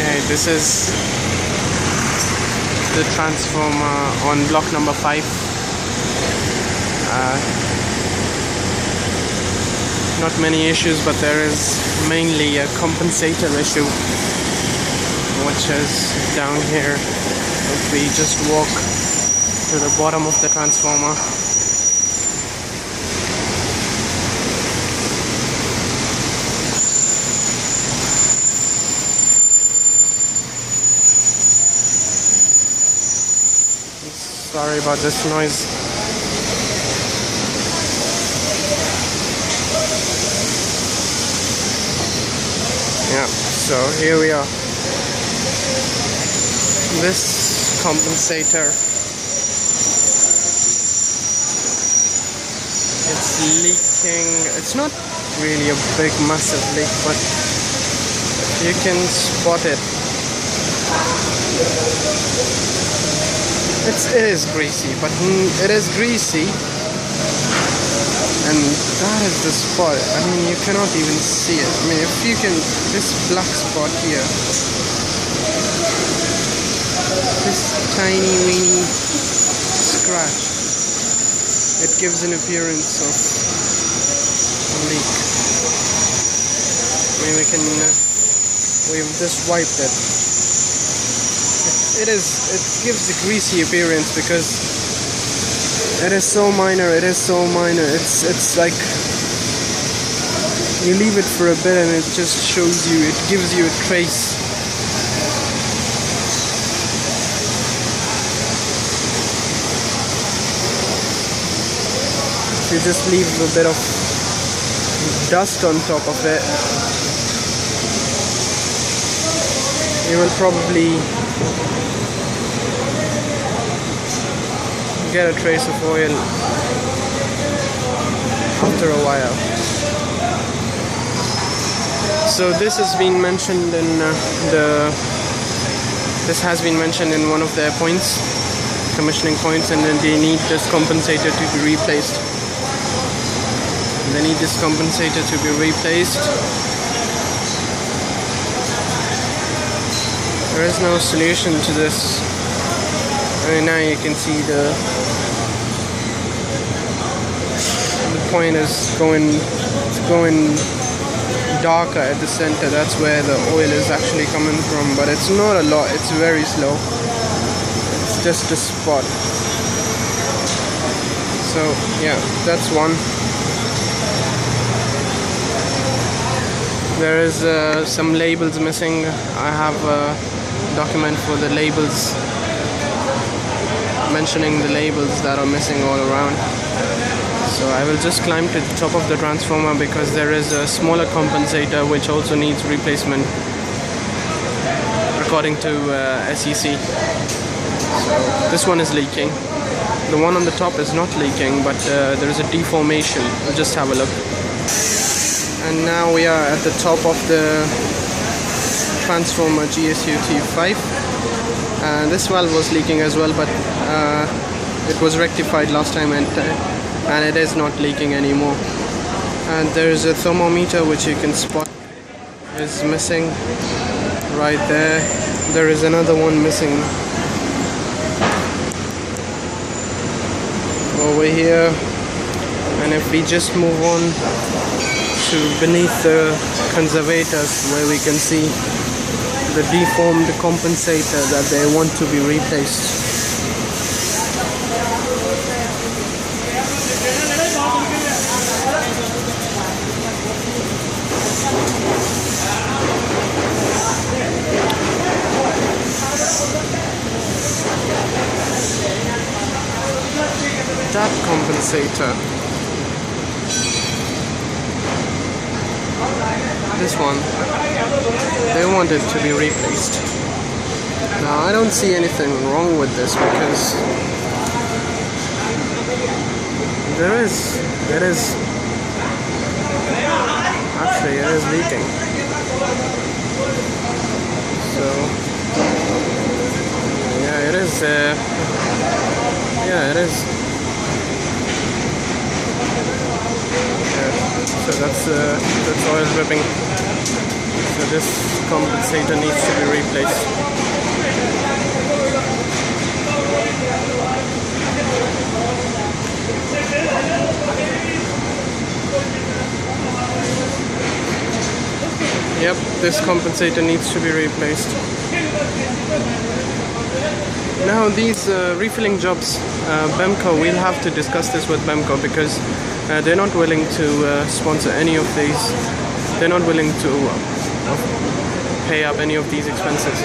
Okay, this is the transformer on block number 5. Not many issues, but there is mainly a compensator issue, which is down here. If we just walk to the bottom of the transformer, sorry about this noise. Yeah, so here we are. This compensator, it's leaking. It's not really a big massive leak, but you can spot it. It is greasy, but it is greasy, and that is the spot. I mean, you cannot even see it. I mean, if you can, this black spot here, this tiny weeny scratch, it gives an appearance of a leak. I mean, we've just wiped it. It gives the greasy appearance because it is so minor. It's like you leave it for a bit and it just shows you, it gives you a trace. If you just leave a bit of dust on top of it, you will probably get a trace of oil after a while. So this has been mentioned in one of their points, commissioning points, and then they need this compensator to be replaced. There is no solution to this. I mean, now you can see the point is going darker at the center. That's where the oil is actually coming from, but it's not a lot, it's very slow. It's just a spot. So yeah, that's one. There is some labels missing. I have a document for the labels, mentioning the labels that are missing all around. So I will just climb to the top of the transformer because there is a smaller compensator which also needs replacement according to SEC. So this one is leaking. The one on the top is not leaking, but there is a deformation. We'll just have a look. And now we are at the top of the transformer GSUT 5. This valve was leaking as well, but it was rectified last time, and it is not leaking anymore. And there is a thermometer which you can spot is missing right there. There is another one missing over here, and if we just move on to beneath the conservators, where we can see the deformed compensator that they want to be replaced. That compensator, this one, they want it to be replaced. Now I don't see anything wrong with this because it is leaking. So yeah, it is. Yeah, it is. Yeah, so that's oil dripping. So this compensator needs to be replaced. Yep, this compensator needs to be replaced. Now these refilling jobs, BEMCO, we'll have to discuss this with BEMCO because they're not willing to sponsor any of these. They're not willing to pay up any of these expenses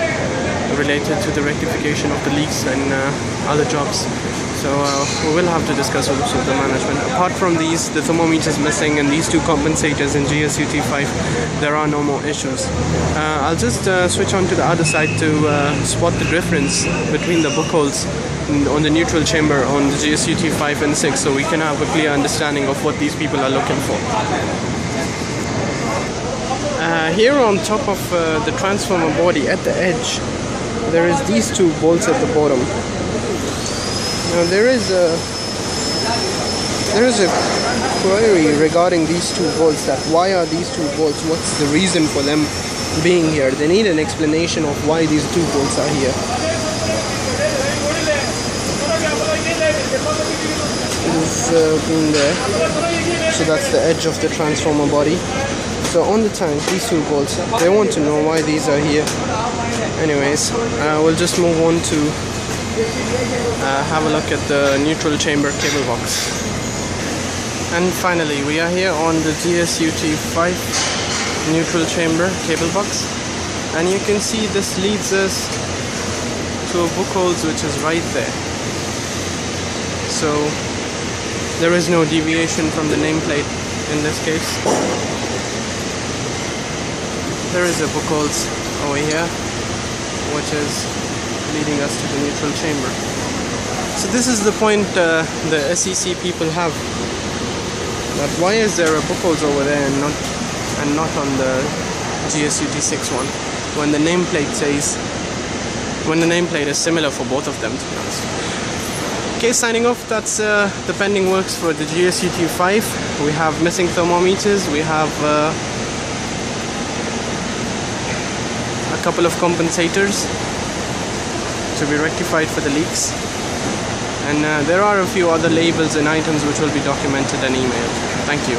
related to the rectification of the leaks and other jobs. So we will have to discuss also with the management. Apart from these, the thermometers missing and these two compensators in GSUT 5, there are no more issues. I'll just switch on to the other side to spot the difference between the book holes on the neutral chamber on the GSUT 5 and 6, so we can have a clear understanding of what these people are looking for. Here on top of the transformer body at the edge, there is these two bolts at the bottom. Now there is a query regarding these two bolts, that why are these two bolts, what's the reason for them being here. They need an explanation of why these two bolts are here. It is being there, so that's the edge of the transformer body. So on the tank, these two bolts, they want to know why these are here. Anyways, we'll just move on to have a look at the neutral chamber cable box. And finally, we are here on the GSUT 5 neutral chamber cable box, and you can see this leads us to a book holes which is right there. So there is no deviation from the nameplate in this case. There is a book holes over here which is leading us to the neutral chamber. So this is the point the SEC people have, that why is there a book holes over there and not on the GSUT 6 one, when the nameplate is similar for both of them, to be honest. Okay, signing off. That's the pending works for the GSUT 5. We have missing thermometers, we have a couple of compensators to be rectified for the leaks, and there are a few other labels and items which will be documented and emailed. Thank you.